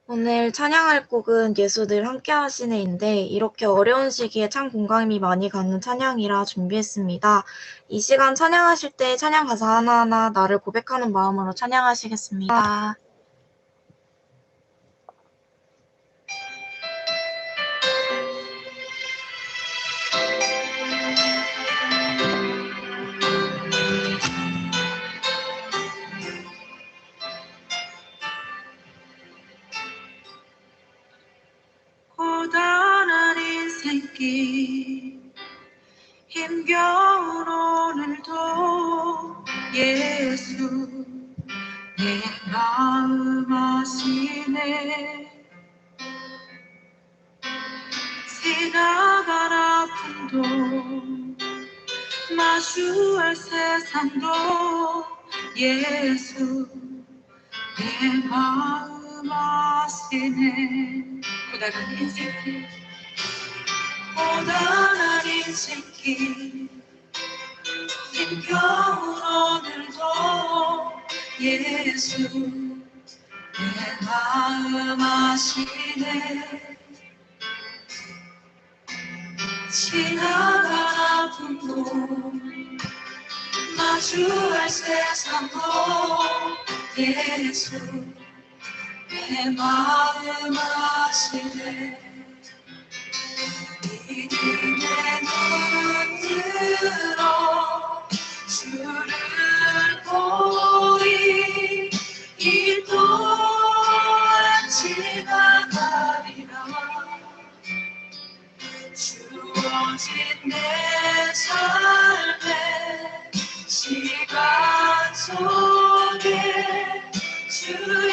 오늘 찬양할 곡은 예수 늘 함께 하시네인데 이렇게 어려운 시기에 참 공감이 많이 가는 찬양이라 준비했습니다. 이 시간 찬양하실 때 찬양 가사 하나하나 나를 고백하는 마음으로 찬양하시겠습니다. 고단한 인생길 힘겨운 오늘도 예수 내 마음 아시네. 지나갈 아픔도 마주할 세상도 예수 내 마음 아시네. 고단한 인생길 힘겨운 오늘도 예수 내 마음 아시네. 지나갈 아픔도 마주할 세상도 예수 내 마음 아시네. 믿음의 눈 들어 주를 보리 이 또한 지나가리라. 주어진 내 삶의 시간 속에 주의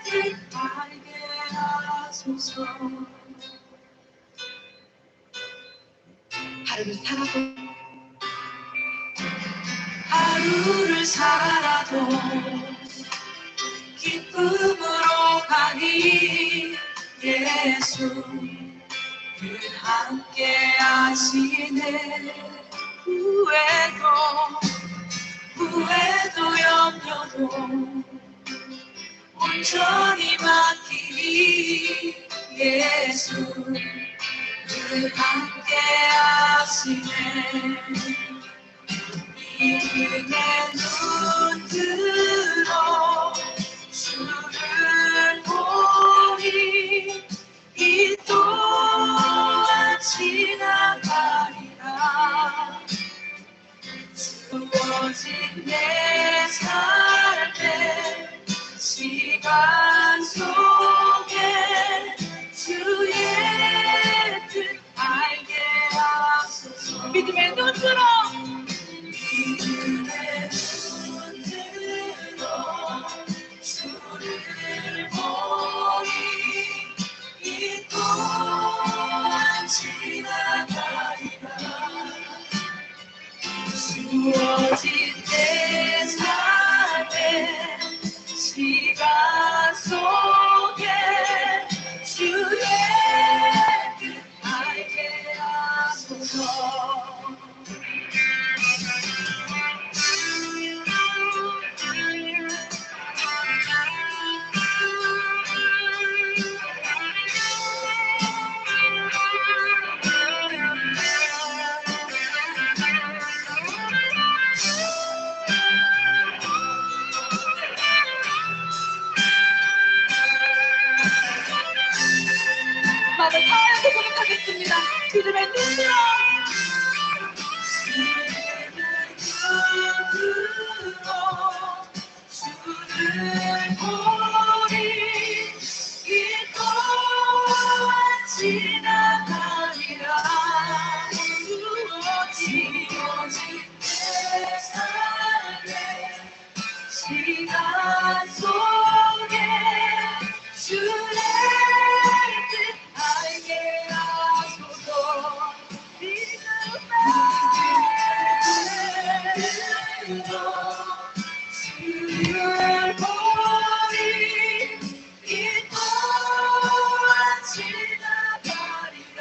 뜻 알게 하소서. 하루를 살아도 기쁨으로 가니 예수 늘 함께 하시네. 후회도 염려도 온전히 맡기니 예수 늘 함께 하시네. 믿음의 눈 들어 주를 보니 이 또한 지나가리라. 주어진 내 삶의 시간 속에 주의 뜻 알게 하소서. 믿음의 눈 들어 믿음의 눈 들어 주를 보니 이 또한 지나가리라. 주어진 내 삶의 시간 속에 주의 뜻 알게 하소서. 마음을 다하게 고백하겠습니다. 믿음의 눈 들어 주를 보니 이 또한 지나가리라. 주어진 내 삶의 시간 속에 주의 뜻 알게 하소서. 주를 보니 이 또한 지나가리라.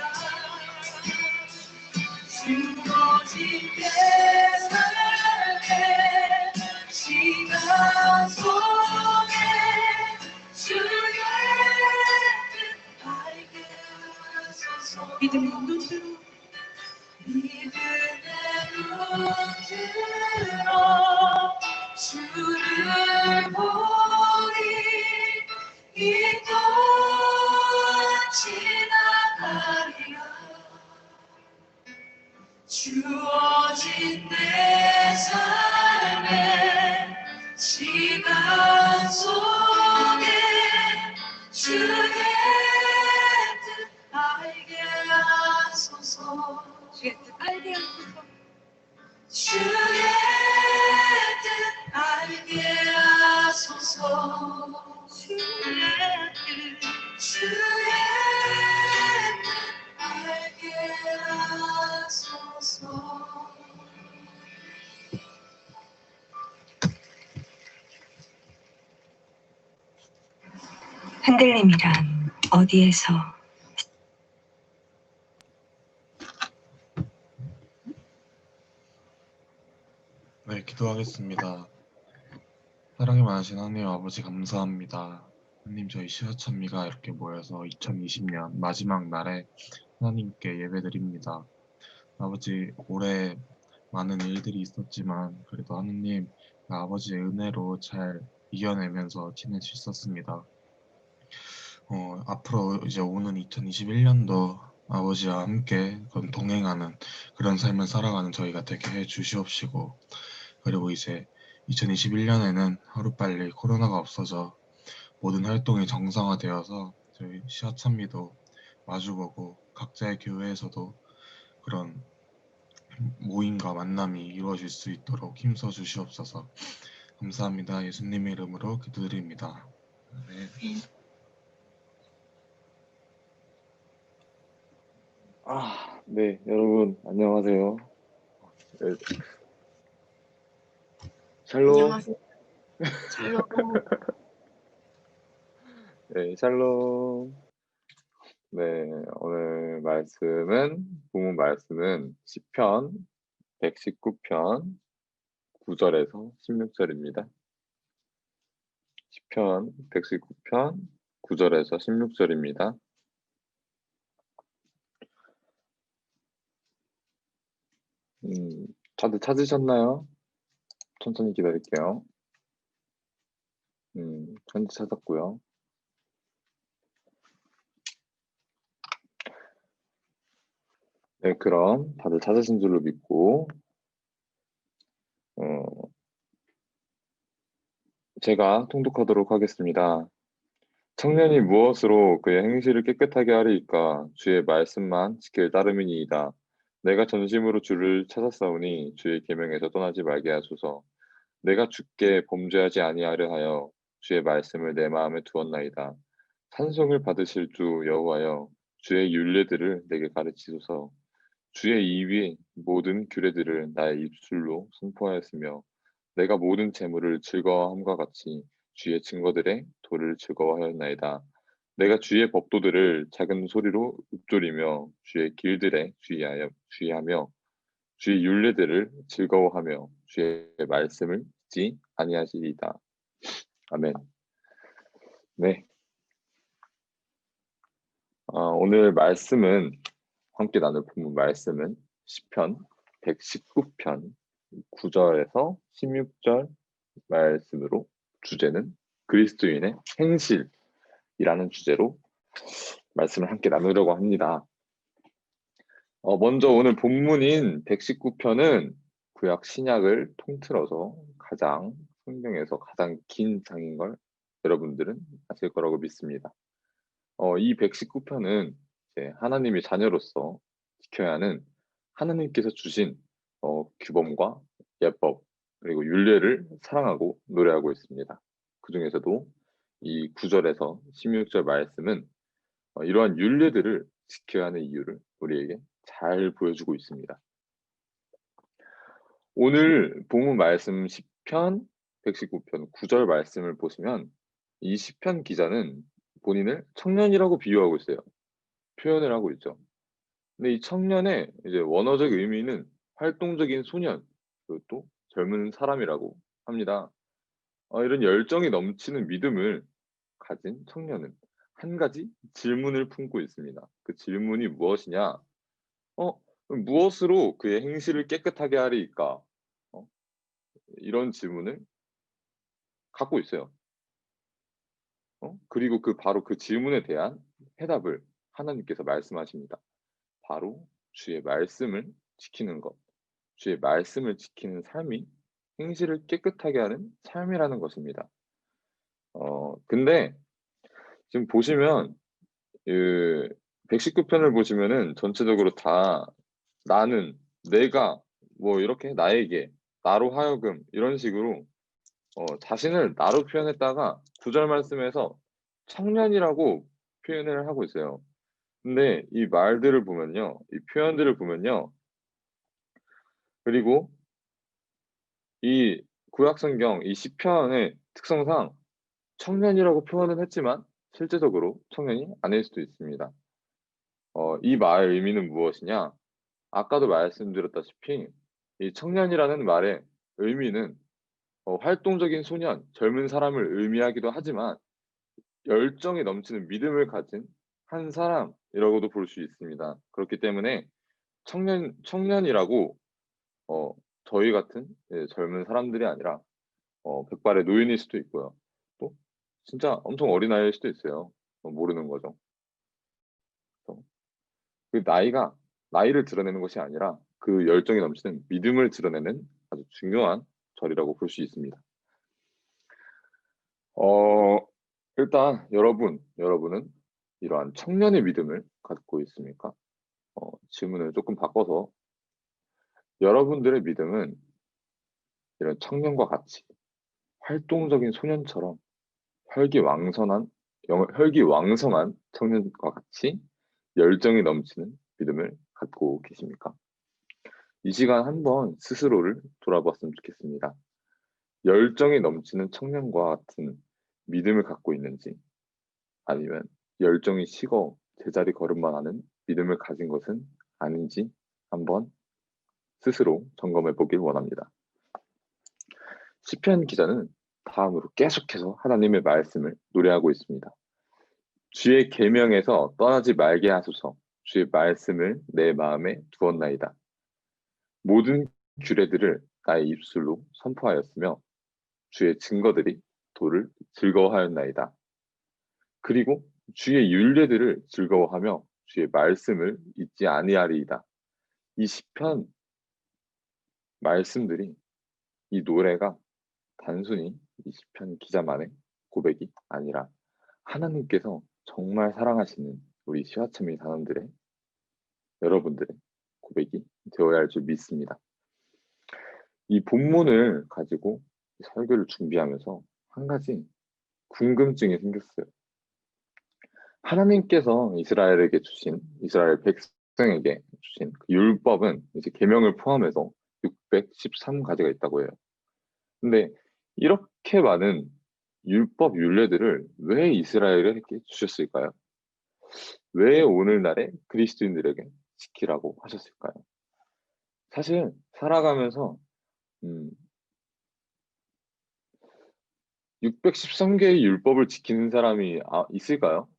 주어진 내 삶의 시간 속에 주의 들어 주를 보니 이 또한 지나가리라. 주어진 내 삶의 시간 속에 주의 뜻 알게 하소서. 주의 뜻 알게 하소서. 주의 뜻 알게 하소서. 주의 뜻 알게 하소서. 흔들림이란 어디에서 네, 기도하겠습니다. 사랑이 많으신 하나님 아버지 감사합니다. 하나님, 저희 시사천미가 이렇게 모여서 2020년 마지막 날에 하나님께 예배드립니다. 아버지, 올해 많은 일들이 있었지만 그래도 하나님, 아버지의 은혜로 잘 이겨내면서 지낼 수 있었습니다. 앞으로 이제 오는 2021년도 아버지와 함께 동행하는 그런 삶을 살아가는 저희가 되게 해 주시옵시고, 그리고 이제 2021년에는 하루빨리 코로나가 없어져 모든 활동이 정상화되어서 저희 시아찬미도 마주보고 각자의 교회에서도 그런 모임과 만남이 이루어질 수 있도록 힘써 주시옵소서. 감사합니다. 예수님의 이름으로 기도드립니다. 네. 네, 여러분 안녕하세요. 네, 샬롬. 안녕하세요. 샬롬. 네, 샬롬. 네, 오늘 본문 말씀은 시편 119편 9절에서 16절입니다. 시편 119편 9절에서 16절입니다. 다들 찾으셨나요? 천천히 기다릴게요. 천천히 찾았고요. 네, 그럼 다들 찾으신 줄로 믿고 제가 통독하도록 하겠습니다. 청년이 무엇으로 그의 행실을 깨끗하게 하리이까? 주의 말씀만 지킬 따름이니이다. 내가 전심으로 주를 찾았사오니 주의 계명에서 떠나지 말게 하소서. 내가 주께 범죄하지 아니하려 하여 주의 말씀을 내 마음에 두었나이다. 찬송을 받으실 주 여호와여, 주의 율례들을 내게 가르치소서. 주의 입이 모든 규례들을 나의 입술로 선포하였으며 내가 모든 재물을 즐거워함과 같이 주의 증거들의 도를 즐거워하였나이다. 내가 주의 법도들을 작은 소리로 읊조리며 주의 길들에 주의하며 주의 율례들을 즐거워하며 주의 말씀을 잊지 아니하시리이다. 아멘. 네. 오늘 함께 나눌 본문 말씀은 시편 119편 9절에서 16절 말씀으로, 주제는 그리스도인의 행실이라는 주제로 말씀을 함께 나누려고 합니다. 먼저 오늘 본문인 119편은 구약 신약을 통틀어서 성경에서 가장 긴 장인 걸 여러분들은 아실 거라고 믿습니다. 이 119편은 하나님의 자녀로서 지켜야 하는 하나님께서 주신 규범과 예법, 그리고 율례를 사랑하고 노래하고 있습니다. 그 중에서도 이 9절에서 16절 말씀은 이러한 율례들을 지켜야 하는 이유를 우리에게 잘 보여주고 있습니다. 오늘 본문 말씀 시편 119편 9절 말씀을 보시면 이 시편 기자는 본인을 청년이라고 비유하고 있어요. 표현을 하고 있죠. 근데 이 청년의 이제 원어적 의미는 활동적인 소년, 그리고 또 젊은 사람이라고 합니다. 이런 열정이 넘치는 믿음을 가진 청년은 한 가지 질문을 품고 있습니다. 그 질문이 무엇이냐? 무엇으로 그의 행실을 깨끗하게 하리이까? 이런 질문을 갖고 있어요. 그리고 바로 그 질문에 대한 해답을 하나님께서 말씀하십니다. 바로 주의 말씀을 지키는 것, 주의 말씀을 지키는 삶이 행실을 깨끗하게 하는 삶이라는 것입니다. 근데 지금 보시면 그 119편을 보시면은 전체적으로 다 나는, 내가, 뭐 이렇게 나에게, 나로 하여금 이런 식으로 자신을 나로 표현했다가 9절 말씀에서 청년이라고 표현을 하고 있어요. 근데 이 말들을 보면요, 이 표현들을 보면요, 그리고 이 구약성경 이 시편의 특성상 청년이라고 표현은 했지만 실제적으로 청년이 아닐 수도 있습니다. 이 말의 의미는 무엇이냐? 아까도 말씀드렸다시피 이 청년이라는 말의 의미는 활동적인 소년, 젊은 사람을 의미하기도 하지만 열정이 넘치는 믿음을 가진 한 사람이라고도 볼 수 있습니다. 그렇기 때문에 청년이라고 저희 같은 젊은 사람들이 아니라 백발의 노인일 수도 있고요. 또 진짜 엄청 어린아이일 수도 있어요. 모르는 거죠. 그 나이를 드러내는 것이 아니라 그 열정이 넘치는 믿음을 드러내는 아주 중요한 절이라고 볼 수 있습니다. 일단 여러분은 이러한 청년의 믿음을 갖고 있습니까? 질문을 조금 바꿔서 여러분들의 믿음은 이런 청년과 같이 활동적인 소년처럼 혈기왕성한 청년과 같이 열정이 넘치는 믿음을 갖고 계십니까? 이 시간 한번 스스로를 돌아봤으면 좋겠습니다. 열정이 넘치는 청년과 같은 믿음을 갖고 있는지, 아니면 열정이 식어 제자리 걸음만 하는 믿음을 가진 것은 아닌지 한번 스스로 점검해 보길 원합니다. 시편 기자는 다음으로 계속해서 하나님의 말씀을 노래하고 있습니다. 주의 계명에서 떠나지 말게 하소서. 주의 말씀을 내 마음에 두었나이다. 모든 규례들을 나의 입술로 선포하였으며 주의 증거들이 도를 즐거워하였나이다. 그리고 주의 율례들을 즐거워하며 주의 말씀을 잊지 아니하리이다. 이 시편 말씀들이, 이 노래가 단순히 이 시편 기자만의 고백이 아니라 하나님께서 정말 사랑하시는 우리 시와체미 단원들의, 여러분들의 고백이 되어야 할 줄 믿습니다. 이 본문을 가지고 설교를 준비하면서 한 가지 궁금증이 생겼어요. 하나님께서 이스라엘 백성에게 주신 그 율법은 이제 계명을 포함해서 613가지가 있다고 해요. 근데 이렇게 많은 율법 율례들을 왜 이스라엘에게 주셨을까요? 왜 오늘날의 그리스도인들에게 지키라고 하셨을까요? 사실 살아가면서 613개의 율법을 지키는 사람이 있을까요?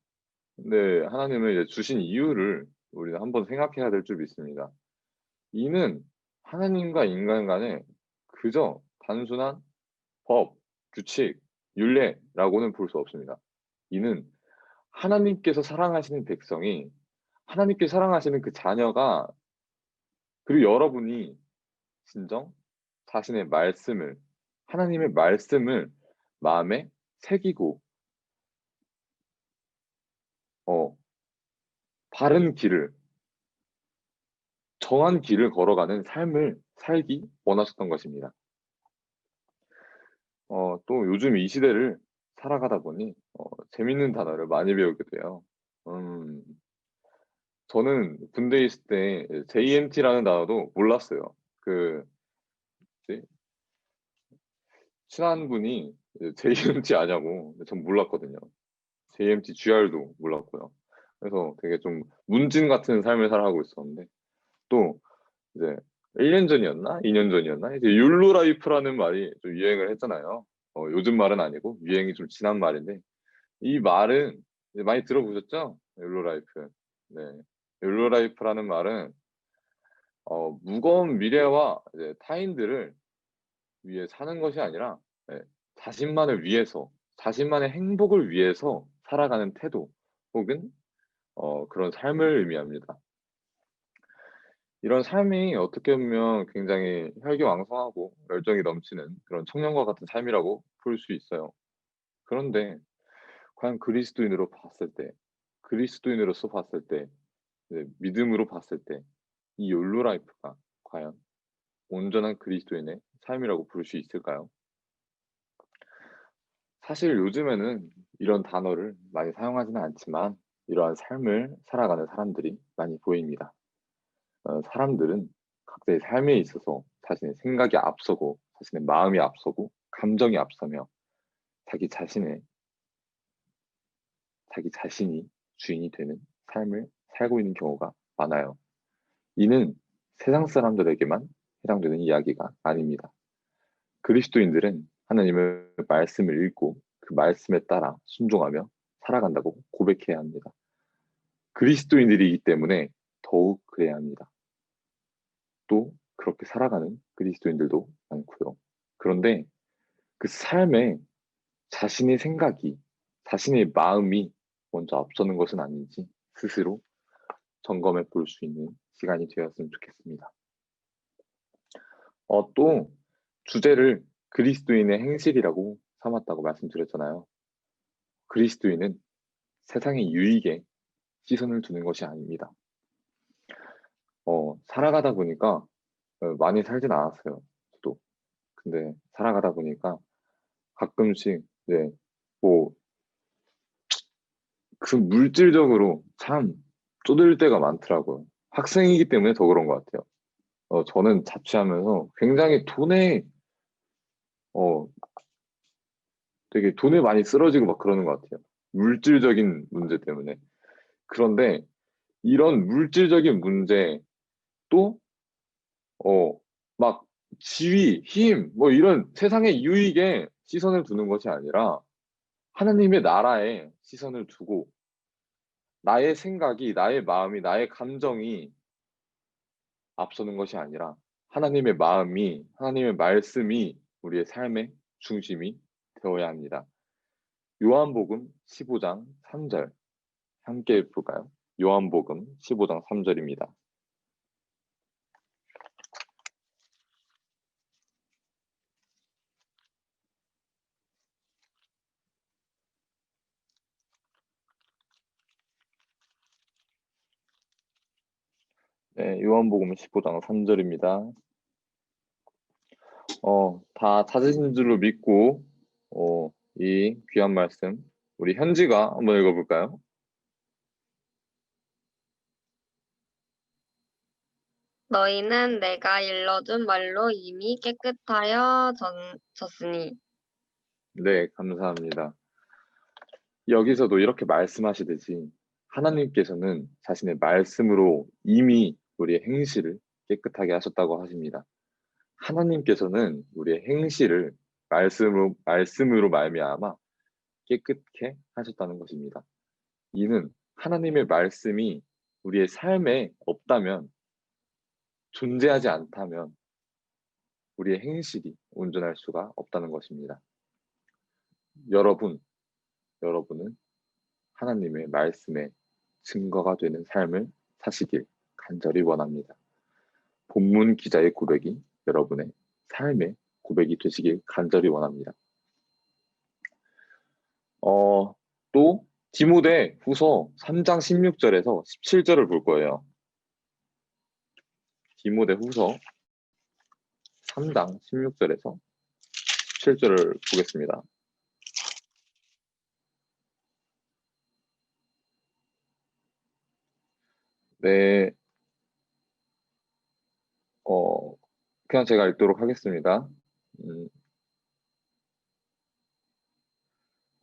근데 하나님은 이제 주신 이유를 우리는 한번 생각해야 될 줄 믿습니다. 이는 하나님과 인간 간에 그저 단순한 법, 규칙, 율례라고는 볼 수 없습니다. 이는 하나님께서 사랑하시는 백성이, 하나님께서 사랑하시는 그 자녀가, 그리고 여러분이 진정 자신의 말씀을, 하나님의 말씀을 마음에 새기고 바른 길을, 정한 길을 걸어가는 삶을 살기 원하셨던 것입니다. 또 요즘 이 시대를 살아가다 보니 재밌는 단어를 많이 배우게 돼요. 저는 군대에 있을 때 JMT라는 단어도 몰랐어요. 친한 분이 JMT 아냐고, 전 몰랐거든요. JMT GR도 몰랐고요. 그래서 되게 좀 문진 같은 삶을 살아가고 있었는데, 또 이제 1년 전이었나? 2년 전이었나? 이제 율로라이프라는 말이 좀 유행을 했잖아요. 요즘 말은 아니고 유행이 좀 지난 말인데, 이 말은 이제 많이 들어보셨죠? 율로라이프. 네. 율로라이프라는 말은 무거운 미래와 이제 타인들을 위해 사는 것이 아니라 자신만을 위해서, 자신만의 행복을 위해서 살아가는 태도 혹은 그런 삶을 의미합니다. 이런 삶이 어떻게 보면 굉장히 혈기왕성하고 열정이 넘치는 그런 청년과 같은 삶이라고 볼 수 있어요. 그런데 과연 그리스도인으로서 봤을 때, 믿음으로 봤을 때, 이 욜로 라이프가 과연 온전한 그리스도인의 삶이라고 부를 수 있을까요? 사실 요즘에는 이런 단어를 많이 사용하지는 않지만 이러한 삶을 살아가는 사람들이 많이 보입니다. 사람들은 각자의 삶에 있어서 자신의 생각이 앞서고 자신의 마음이 앞서고 감정이 앞서며 자기 자신이 주인이 되는 삶을 살고 있는 경우가 많아요. 이는 세상 사람들에게만 해당되는 이야기가 아닙니다. 그리스도인들은 하나님의 말씀을 읽고 그 말씀에 따라 순종하며 살아간다고 고백해야 합니다. 그리스도인들이기 때문에 더욱 그래야 합니다. 또 그렇게 살아가는 그리스도인들도 많고요. 그런데 그 삶에 자신의 생각이, 자신의 마음이 먼저 앞서는 것은 아닌지 스스로 점검해 볼 수 있는 시간이 되었으면 좋겠습니다. 또 주제를 그리스도인의 행실이라고 삼았다고 말씀드렸잖아요. 그리스도인은 세상의 유익에 시선을 두는 것이 아닙니다. 살아가다 보니까 많이 살진 않았어요. 저도. 근데 살아가다 보니까 가끔씩 뭐 그 물질적으로 참 쪼들 때가 많더라고요. 학생이기 때문에 더 그런 것 같아요. 저는 자취하면서 굉장히 어, 되게 돈에 많이 쓰러지고 막 그러는 것 같아요. 물질적인 문제 때문에. 그런데 이런 물질적인 문제 또, 막 지위, 힘, 뭐 이런 세상의 유익에 시선을 두는 것이 아니라 하나님의 나라에 시선을 두고 나의 생각이, 나의 마음이, 나의 감정이 앞서는 것이 아니라 하나님의 마음이, 하나님의 말씀이 우리의 삶의 중심이 되어야 합니다. 요한복음 15장 3절 함께 볼까요? 요한복음 15장 3절입니다. 네, 요한복음 15장 3절입니다. 다 찾으신 줄로 믿고 이 귀한 말씀 우리 현지가 한번 읽어볼까요? 너희는 내가 일러준 말로 이미 깨끗하여 졌으니. 네, 감사합니다. 여기서도 이렇게 말씀하시듯이 하나님께서는 자신의 말씀으로 이미 우리의 행실을 깨끗하게 하셨다고 하십니다. 하나님께서는 우리의 행실을 말씀으로 말미암아 깨끗게 하셨다는 것입니다. 이는 하나님의 말씀이 우리의 삶에 없다면, 존재하지 않다면 우리의 행실이 온전할 수가 없다는 것입니다. 여러분은 하나님의 말씀에 증거가 되는 삶을 사시길 간절히 원합니다. 본문 기자의 고백이 여러분의 삶의 고백이 되시길 간절히 원합니다. 또 디모데 후서 3장 16절에서 17절을 볼 거예요. 디모데 후서 3장 16절에서 17절을 보겠습니다. 네, 그냥 제가 읽도록 하겠습니다.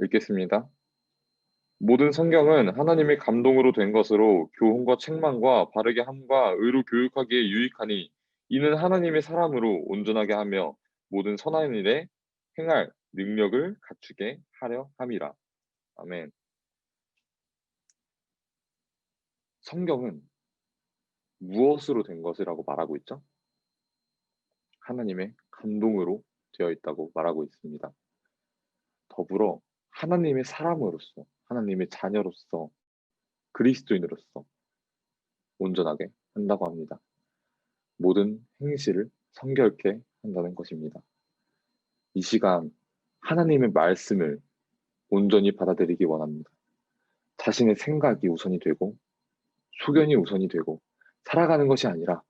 읽겠습니다. 모든 성경은 하나님의 감동으로 된 것으로 교훈과 책망과 바르게 함과 의로 교육하기에 유익하니 이는 하나님의 사람으로 온전하게 하며 모든 선한 일에 행할 능력을 갖추게 하려 함이라. 아멘. 성경은 무엇으로 된 것이라고 말하고 있죠? 하나님의 감동으로 되어 있다고 말하고 있습니다. 더불어 하나님의 사람으로서, 하나님의 자녀로서, 그리스도인으로서 온전하게 한다고 합니다. 모든 행실을 성결케 한다는 것입니다. 이 시간 하나님의 말씀을 온전히 받아들이기 원합니다. 자신의 생각이 우선이 되고 소견이 우선이 되고 살아가는 것이 아니라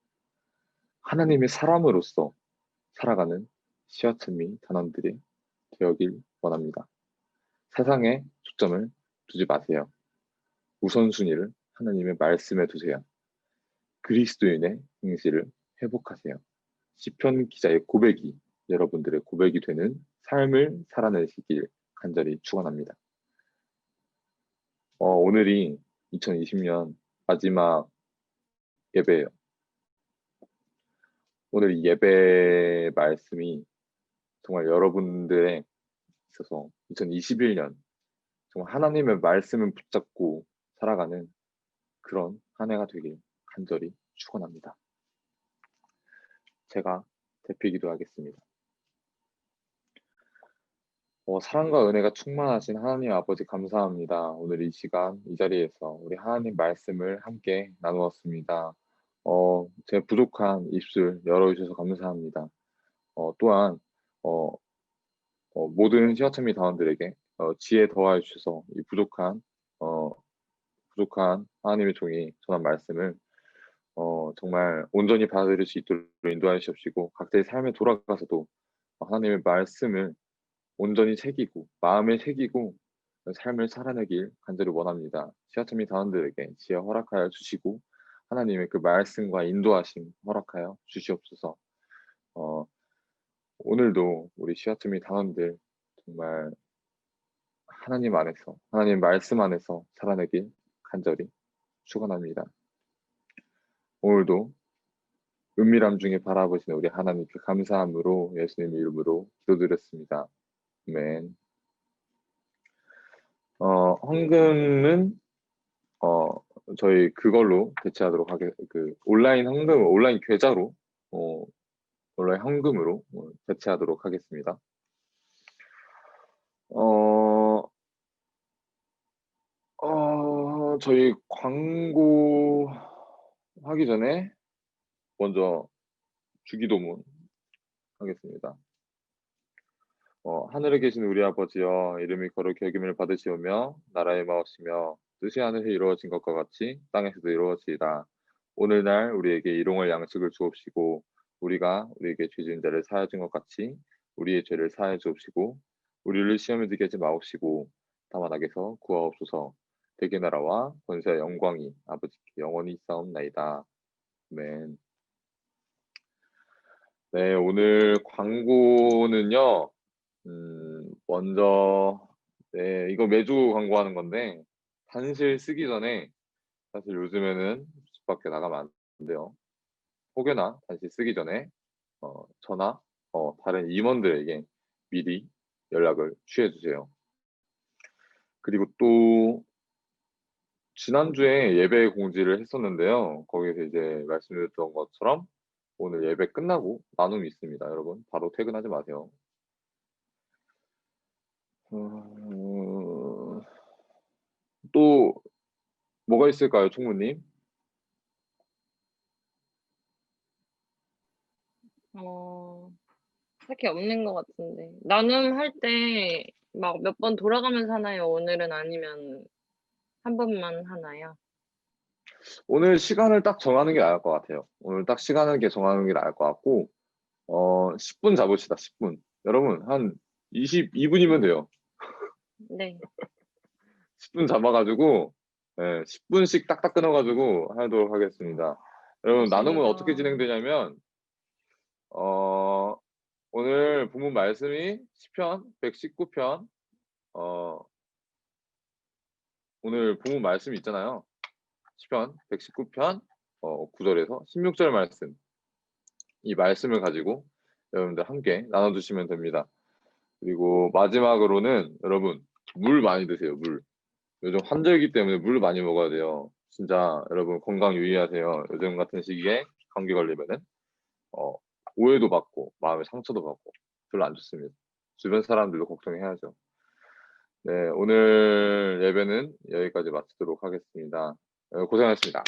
하나님의 사람으로서 살아가는 시어천미 단원들이 되어길 원합니다. 세상에 초점을 두지 마세요. 우선순위를 하나님의 말씀에 두세요. 그리스도인의 행실을 회복하세요. 시편 기자의 고백이 여러분들의 고백이 되는 삶을 살아내시길 간절히 축원합니다. 오늘이 2020년 마지막 예배예요. 오늘 이 예배 말씀이 정말 여러분들에 있어서 2021년 정말 하나님의 말씀을 붙잡고 살아가는 그런 한 해가 되길 간절히 축원합니다. 제가 대표 기도하겠습니다. 사랑과 은혜가 충만하신 하나님 아버지 감사합니다. 오늘 이 시간 이 자리에서 우리 하나님 말씀을 함께 나누었습니다. 제 부족한 입술 열어주셔서 감사합니다. 또한 모든 시어천미 단원들에게 지혜 더하여 주셔서 이 부족한 하나님의 종이 전한 말씀을 정말 온전히 받아들일 수 있도록 인도하여 주시옵시고 각자의 삶에 돌아가서도 하나님의 말씀을 온전히 새기고 마음에 새기고 삶을 살아내길 간절히 원합니다. 시어천미 단원들에게 지혜 허락하여 주시고 하나님의 그 말씀과 인도하심 허락하여 주시옵소서. 오늘도 우리 시어천미 단원들 정말 하나님 안에서 하나님 말씀 안에서 살아내길 간절히 축원합니다. 오늘도 은밀함 중에 바라보시는 우리 하나님께 감사함으로 예수님 이름으로 기도드렸습니다. 아멘. 헌금은 저희 그걸로 대체하도록 온라인 헌금, 온라인 계좌로 온라인 헌금으로 대체하도록 하겠습니다. 저희 광고 하기 전에 먼저 주기도문 하겠습니다. 하늘에 계신 우리 아버지여, 이름이 거룩히 여김을 받으시오며 나라의 마옵시며 뜻이 하늘에 이루어진 것과 같이 땅에서도 이루어지이다. 오늘날 우리에게 일용할 양식을 주옵시고 우리가 우리에게 죄 지은 자를 사하여 준 것 같이 우리의 죄를 사하여 주옵시고 우리를 시험에 들게 하지 마옵시고 다만 악에서 구하옵소서. 대개 나라와 권세와 영광이 아버지께 영원히 있사옵나이다. 아멘. 네, 오늘 광고는요. 먼저 이거 매주 광고하는 건데 단실 쓰기 전에 사실 요즘에는 집 밖에 나가면 안 돼요. 혹여나 단실 쓰기 전에 저나 다른 임원들에게 미리 연락을 취해 주세요. 그리고 또 지난주에 예배 공지를 했었는데요. 거기서 이제 말씀드렸던 것처럼 오늘 예배 끝나고 나눔이 있습니다. 여러분 바로 퇴근하지 마세요. 또 뭐가 있을까요, 총무님? 딱히 없는 것 같은데. 나눔할 때 막 몇 번 돌아가면서 하나요? 오늘은 아니면 한 번만 하나요? 오늘 시간을 딱 정하는 게 나을 것 같아요. 오늘 딱 시간을 정하는 게 나을 것 같고 10분 잡읍시다. 10분. 여러분 한 22분이면 돼요. 네. 10분 잡아가지고 10분씩 딱딱 끊어가지고 하도록 하겠습니다. 여러분 나눔은 어떻게 진행되냐면 오늘 본문 말씀이 시편 119편 오늘 본문 말씀이 있잖아요. 시편 119편 9절에서 16절 말씀, 이 말씀을 가지고 여러분들 함께 나눠주시면 됩니다. 그리고 마지막으로는 여러분 물 많이 드세요. 물. 요즘 환절기 때문에 물 많이 먹어야 돼요. 진짜 여러분 건강 유의하세요. 요즘 같은 시기에 감기 걸리면은 오해도 받고 마음에 상처도 받고 별로 안 좋습니다. 주변 사람들도 걱정해야죠. 네, 오늘 예배는 여기까지 마치도록 하겠습니다. 고생하셨습니다.